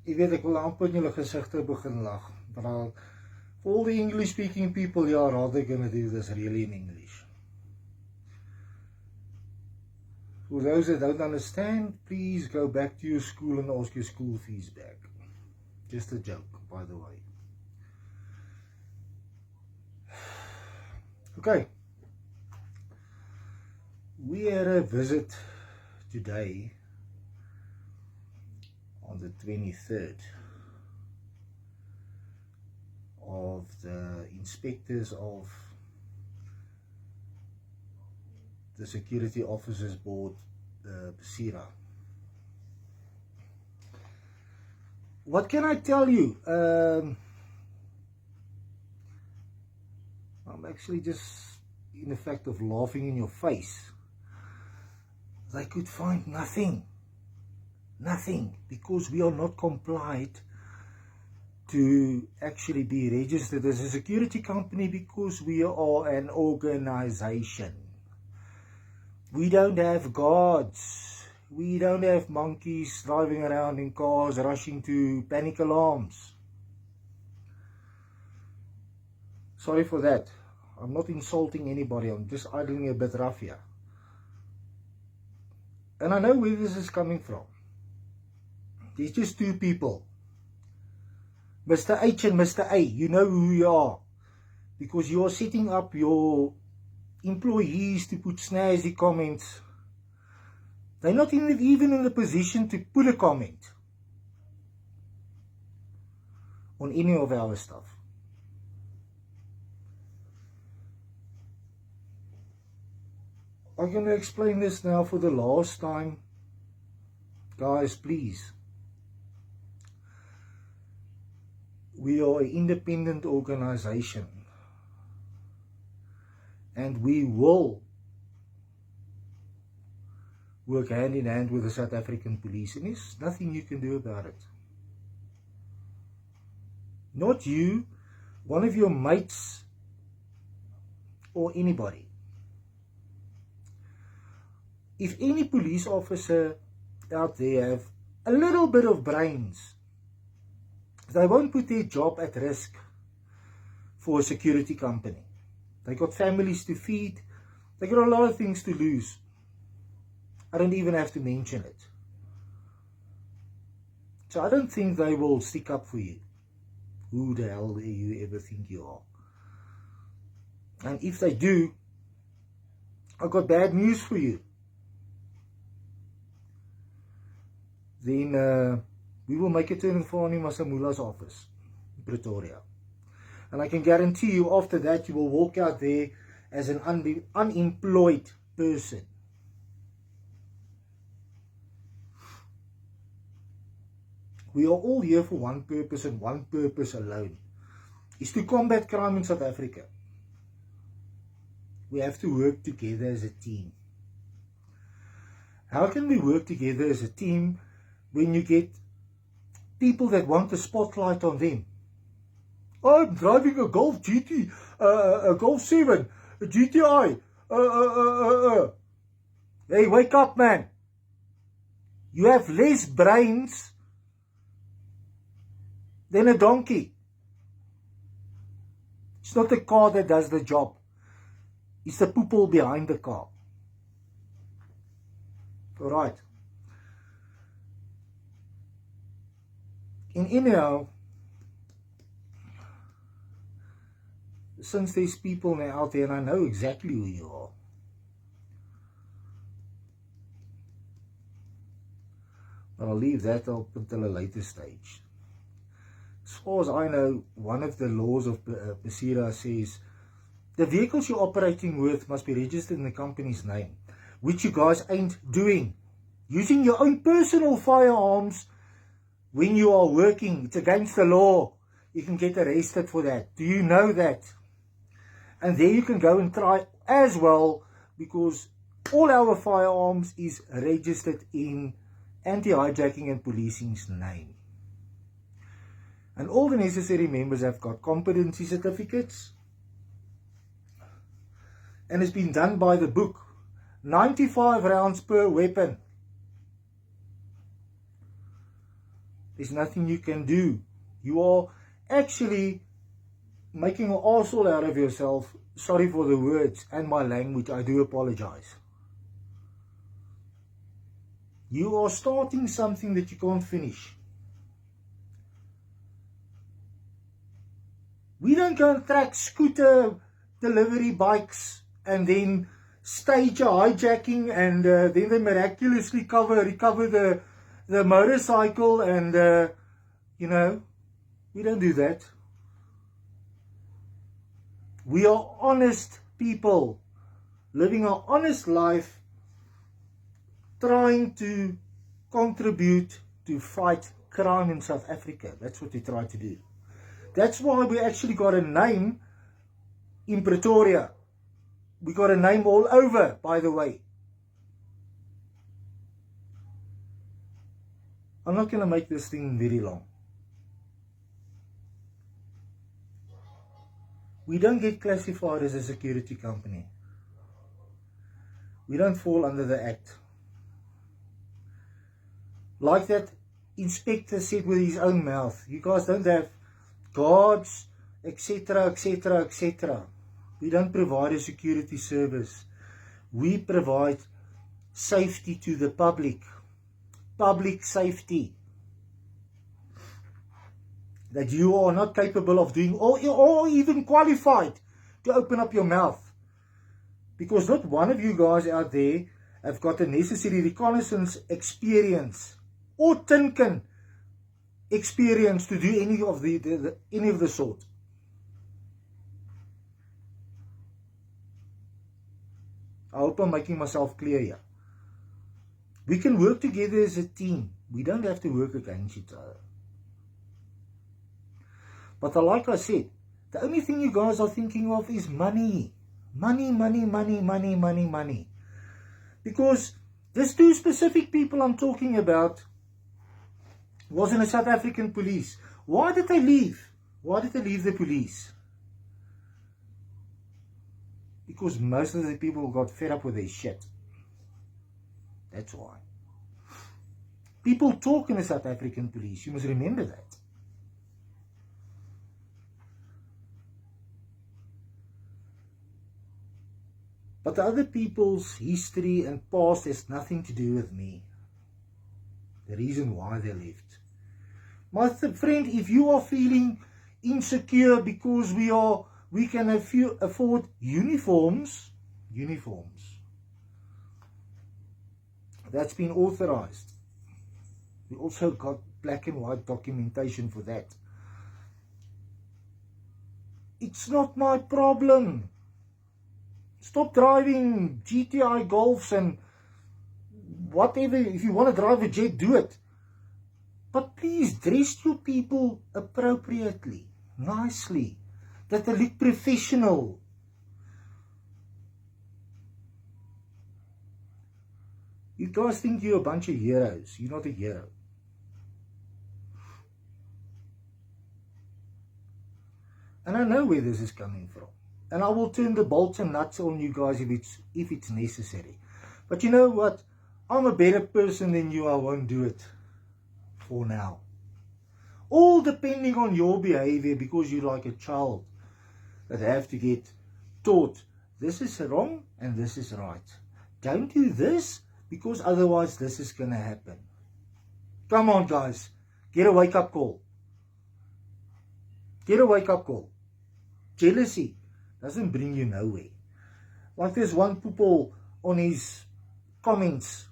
Jy weet, ek wil amper in julle gesigte begin lag. But for all the English speaking people, yeah, rather gonna do this really in English. For those that don't understand, please go back to your school and ask your school fees back. Just a joke, by the way. Okay. We had a visit today on the 23rd of the inspectors of the Security Officers Board, PSIRA. What can I tell you? I'm actually just in the fact of laughing in your face. They could find nothing, because we are not compliant to actually be registered as a security company, because we are an organization. We don't have guards. We don't have monkeys driving around in cars rushing to panic alarms. Sorry for that. I'm not insulting anybody. I'm just idling a bit rough here. And I know where this is coming from. There's just two people. Mr. H and Mr. A. You know who you are. Because you are setting up your employees to put snazzy comments. They're not even in the position to put a comment on any of our stuff. I'm going to explain this now for the last time. Guys, please. We are an independent organization. And we will work hand in hand with the South African police. And there's nothing you can do about it. Not you, one of your mates, or anybody. If any police officer out there have a little bit of brains, they won't put their job at risk for a security company. They got families to feed. They got a lot of things to lose. I don't even have to mention it. So I don't think they will stick up for you. Who the hell do you ever think you are? And if they do, I've got bad news for you. Then we will make a turn in Fani Masamula's office in Pretoria. And I can guarantee you after that you will walk out there as an unemployed person. We are all here for one purpose and one purpose alone. Is to combat crime in South Africa. We have to work together as a team. How can we work together as a team when you get people that want the spotlight on them? I'm driving a Golf GT, a Golf 7, a GTI. Hey, wake up, man. You have less brains than a donkey. It's not the car that does the job. It's the people behind the car. Alright. And anyhow, since there's people now out there, and I know exactly who you are, but I'll leave that up until a later stage. As far as I know, one of the laws of PSIRA says the vehicles you're operating with must be registered in the company's name, which you guys ain't doing. Using your own personal firearms when you are working, it's against the law. You can get arrested for that. Do you know that? And there you can go and try as well, because all our firearms is registered in Anti-Hijacking and Policing's name. And all the necessary members have got competency certificates. And it's been done by the book. 95 rounds per weapon. There's nothing you can do. You are actually making an arsehole out of yourself. Sorry for the words and my language, I do apologize. You are starting something that you can't finish. We don't go and track scooter delivery bikes and then stage a hijacking and then they miraculously recover the motorcycle and, you know, we don't do that. We are honest people, living an honest life, trying to contribute to fight crime in South Africa. That's what we try to do. That's why we actually got a name in Pretoria. We got a name all over, by the way. I'm not going to make this thing very long. We don't get classified as a security company. We don't fall under the Act. Like that inspector said with his own mouth, you guys don't have guards, etc., etc., etc. We don't provide a security service. We provide safety to the public. Public safety. That you are not capable of doing or even qualified to open up your mouth. Because not one of you guys out there have got the necessary reconnaissance experience or Tinkin experience to do any of the sort. I hope I'm making myself clear here. We can work together as a team. We don't have to work against each other. But like I said, the only thing you guys are thinking of is money. Money, money, money, money, money, money. Because there's two specific people I'm talking about was in the South African police. Why did they leave? Why did they leave the police? Because most of the people got fed up with their shit. That's why. People talk in the South African police. You must remember that. But the other people's history and past has nothing to do with me. The reason why they left. My friend, if you are feeling insecure because we can afford uniforms, that's been authorized. We also got black and white documentation for that. It's not my problem. Stop driving GTI Golfs and whatever. If you want to drive a jet, do it. But please dress your people appropriately, nicely, that they look professional. You guys think you're a bunch of heroes. You're not a hero. And I know where this is coming from. And I will turn the bolts and nuts on you guys if it's necessary. But you know what? I'm a better person than you. I won't do it for now. All depending on your behavior, because you're like a child that have to get taught this is wrong and this is right. Don't do this because otherwise this is going to happen. Come on, guys. Get a wake-up call. Get a wake-up call. Jealousy doesn't bring you nowhere. Like there's one people on his comments.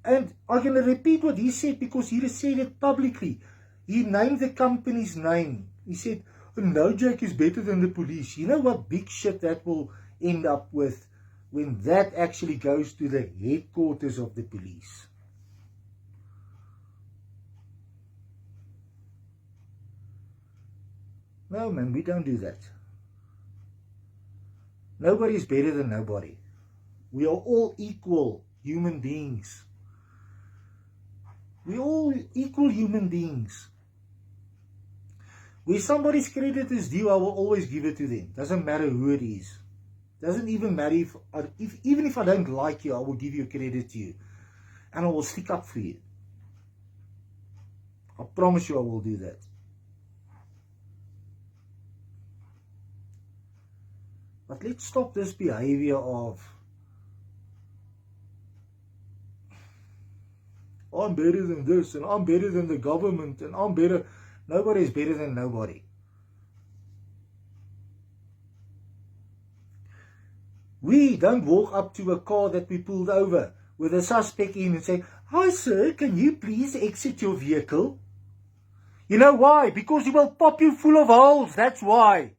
And I'm going to repeat what he said because he said it publicly. He named the company's name. He said, no Jack is better than the police. You know what big shit that will end up with when that actually goes to the headquarters of the police. No, man, we don't do that. Nobody is better than nobody. We are all equal human beings. We all equal human beings. Where somebody's credit is due, I will always give it to them. Doesn't matter who it is. Doesn't even matter even if I don't like you, I will give you credit to you. And I will stick up for you. I promise you I will do that. But let's stop this behavior of, I'm better than this, and I'm better than the government, and I'm better. Nobody is better than nobody. We don't walk up to a car that we pulled over with a suspect in and say, "Hi sir, can you please exit your vehicle?" You know why? Because he will pop you full of holes, that's why.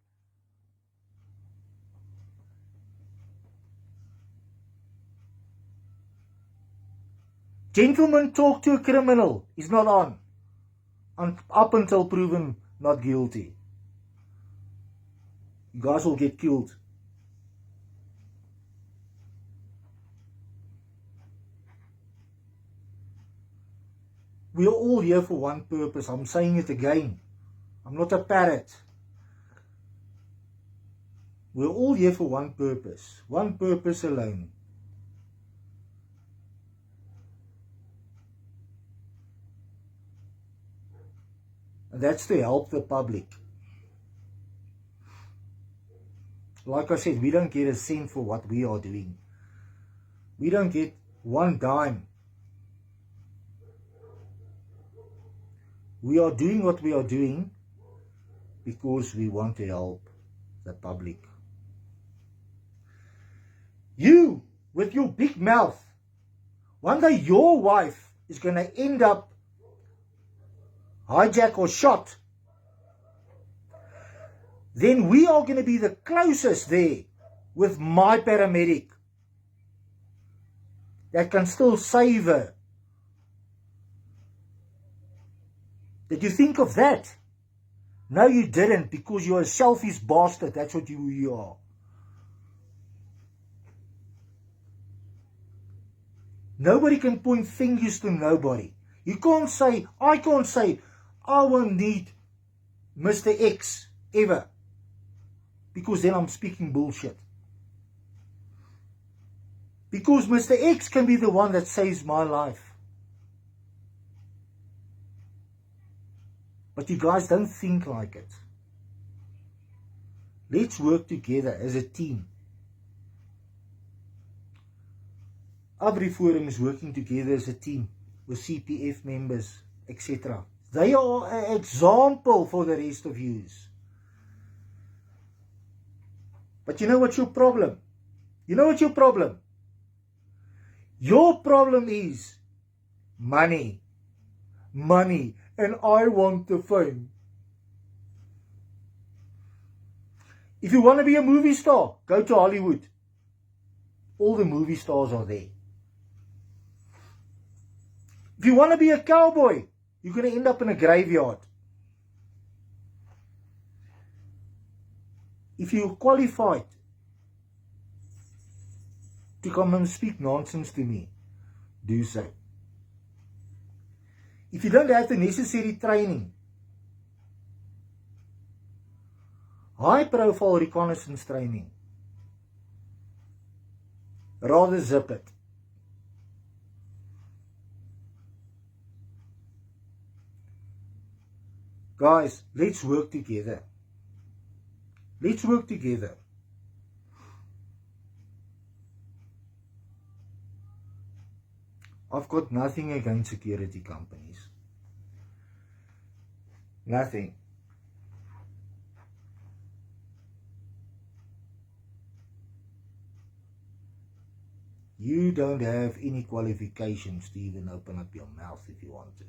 Gentleman talk to a criminal is not on up until proven not guilty. You guys will get killed. We are all here for one purpose. I'm saying it again. I'm not a parrot. We're all here for one purpose alone. And that's to help the public. Like I said, we don't get a cent for what we are doing. We don't get one dime. We are doing what we are doing because we want to help the public. You, with your big mouth, one day your wife is going to end up hijacked or shot. Then we are going to be the closest there with my paramedic that can still save her. Did you think of that? No, you didn't, because you're a selfish bastard. That's what you are. Nobody can point fingers to nobody. You can't say, I can't say, I won't need Mr. X ever. Because then I'm speaking bullshit. Because Mr. X can be the one that saves my life. But you guys don't think like it. Let's work together as a team. AgriForum is working together as a team with CPF members, etc. They are an example for the rest of you. But you know what's your problem? You know what's your problem? Your problem is money. Money. And I want the fame. If you want to be a movie star, go to Hollywood. All the movie stars are there. If you want to be a cowboy, you're going to end up in a graveyard. If you're qualified to come and speak nonsense to me, do so. If you don't have the necessary training, high profile reconnaissance training, rather zip it. Guys, let's work together. Let's work together. I've got nothing against security companies. Nothing. You don't have any qualifications to even open up your mouth if you want to.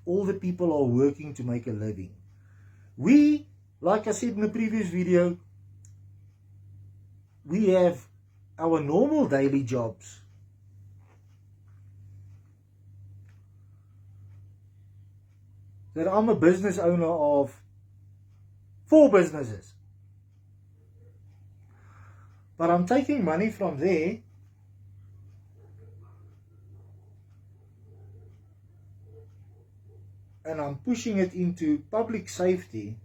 All the people are working to make a living. We, like I said in the previous video, we have our normal daily jobs. That I'm a business owner of 4 businesses. But I'm taking money from there and I'm pushing it into public safety.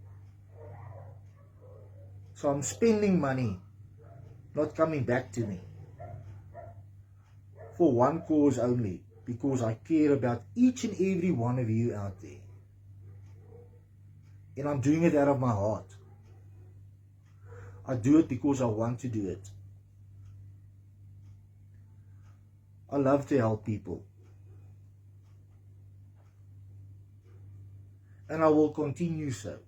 So I'm spending money, not coming back to me, for one cause only, because I care about each and every one of you out there. And I'm doing it out of my heart. I do it because I want to do it. I love to help people. And I will continue so.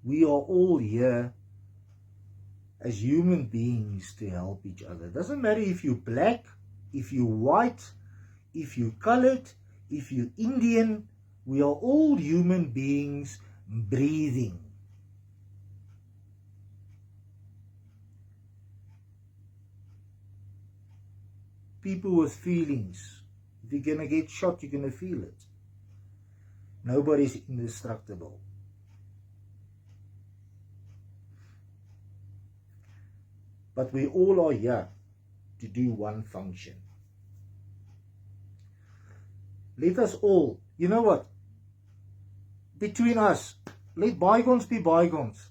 We are all here as human beings to help each other. It doesn't matter if you're black, if you're white, if you're colored, if you're Indian. We are all human beings breathing. People with feelings. If you're going to get shot, you're going to feel it. Nobody's indestructible. But we all are here to do one function. Let us all, you know what? Between us, let bygones be bygones.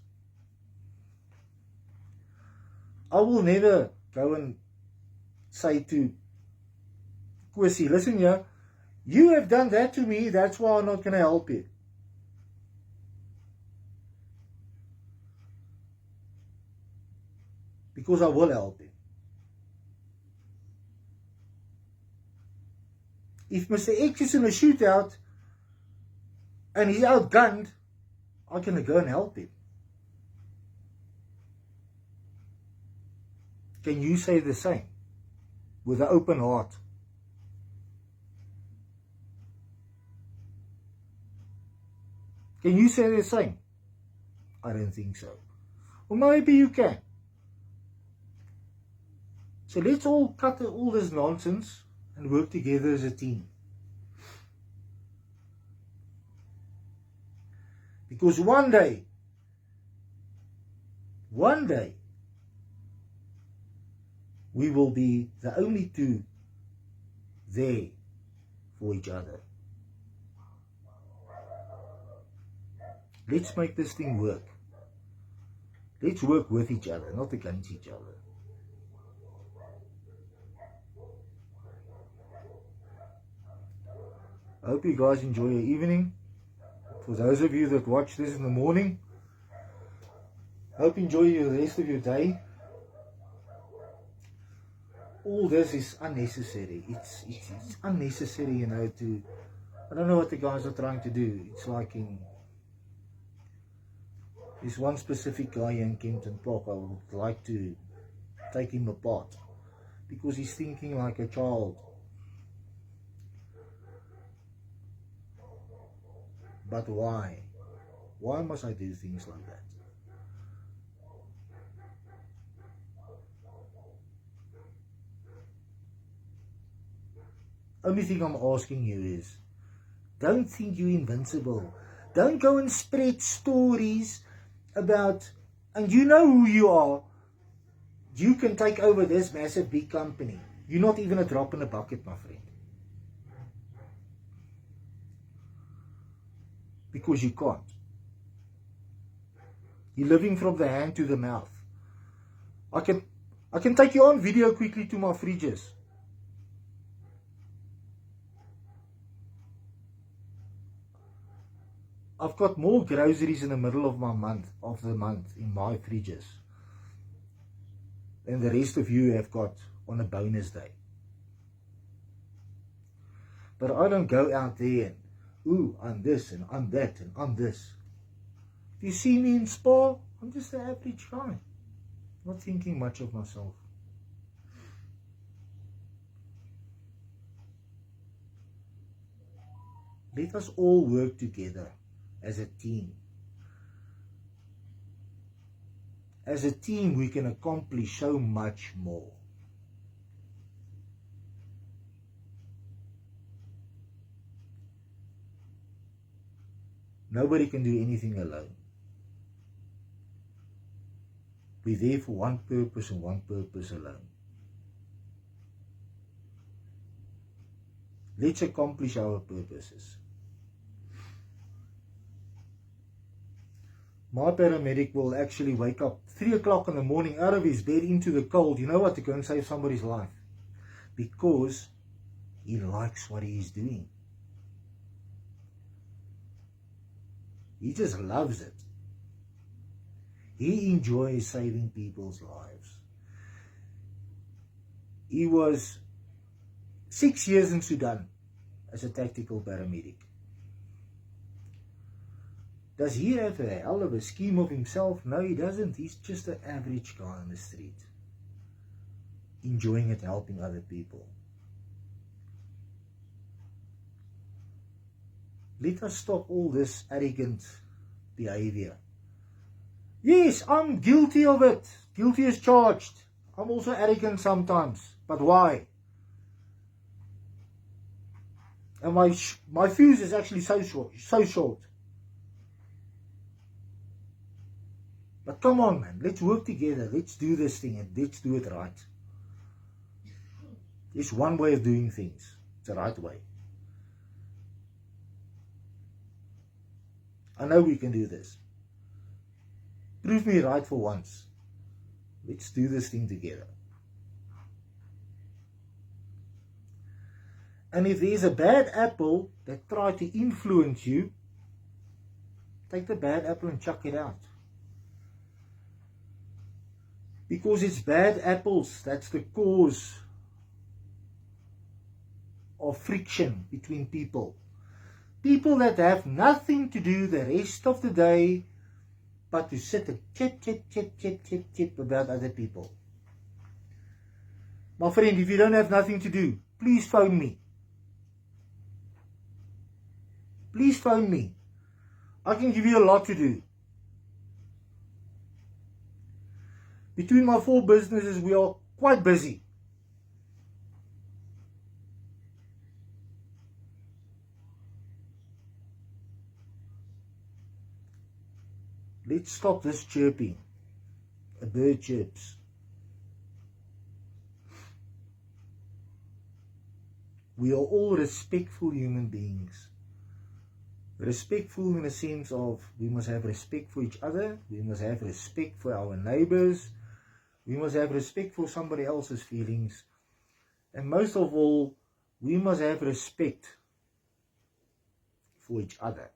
I will never go and say to Kwesi, listen here, you have done that to me, that's why I'm not going to help you. Because I will help him. If Mr. X is in a shootout and he's outgunned, I'm going to go and help him. Can you say the same? With an open heart. Can you say the same? I don't think so. Or maybe you can. So let's all cut all this nonsense and work together as a team. Because one day, we will be the only two there for each other. Let's make this thing work. Let's work with each other, not against each other. I hope you guys enjoy your evening. For those of you that watch this in the morning, I hope you enjoy the rest of your day. All this is unnecessary. It's unnecessary, you know, I don't know what the guys are trying to do. It's like there's one specific guy in Kempton Park. I would like to take him apart because he's thinking like a child. But why? Why must I do things like that? Only thing I'm asking you is, don't think you're invincible. Don't go and spread stories about, and you know who you are. You can take over this massive big company. You're not even a drop in the bucket, my friend. Because you can't. You're living from the hand to the mouth. I can take you on video quickly to my fridges. I've got more groceries in the middle of the month in my fridges than the rest of you have got on a bonus day. But I don't go out there and, ooh, I'm this and I'm that and I'm this. If you see me in Spa, I'm just an average guy. Not thinking much of myself. Let us all work together as a team. As a team, we can accomplish so much more. Nobody can do anything alone. We're there for one purpose and one purpose alone. Let's accomplish our purposes. My paramedic will actually wake up 3 o'clock in the morning out of his bed into the cold, you know what, to go and save somebody's life. Because he likes what he is doing. He just loves it. He enjoys saving people's lives. He was 6 years in Sudan as a tactical paramedic. Does he have a hell of a scheme of himself? No, he doesn't. He's just an average guy on the street, enjoying it, helping other people. Let us stop all this arrogant behavior. Yes, I'm guilty of it. Guilty as charged. I'm also arrogant sometimes. But why? And my fuse is actually so short. But come on, man. Let's work together. Let's do this thing and let's do it right. There's one way of doing things. It's the right way. I know we can do this. Prove me right for once. Let's do this thing together. And if there's a bad apple that tries to influence you, take the bad apple and chuck it out. Because it's bad apples that's the cause of friction between people. People that have nothing to do the rest of the day but to sit and chit about other people. My friend, if you don't have nothing to do, please phone me. Please phone me. I can give you a lot to do. Between my 4 businesses, we are quite busy. Let's stop this chirping. A bird chirps. We are all respectful human beings. Respectful in the sense of we must have respect for each other. We must have respect for our neighbors. We must have respect for somebody else's feelings. And most of all, we must have respect for each other.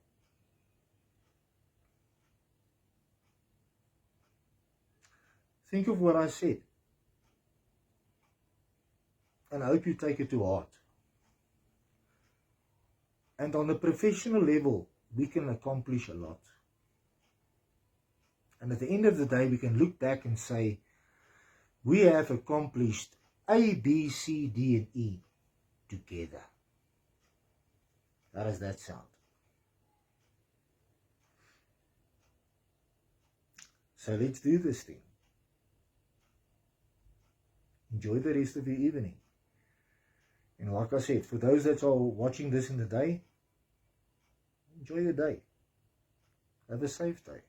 Think of what I said. And I hope you take it to heart. And on a professional level, we can accomplish a lot. And at the end of the day, we can look back and say, we have accomplished A, B, C, D, and E together. How does that sound? So let's do this thing. Enjoy the rest of your evening. And like I said, for those that are watching this in the day, enjoy the day. Have a safe day.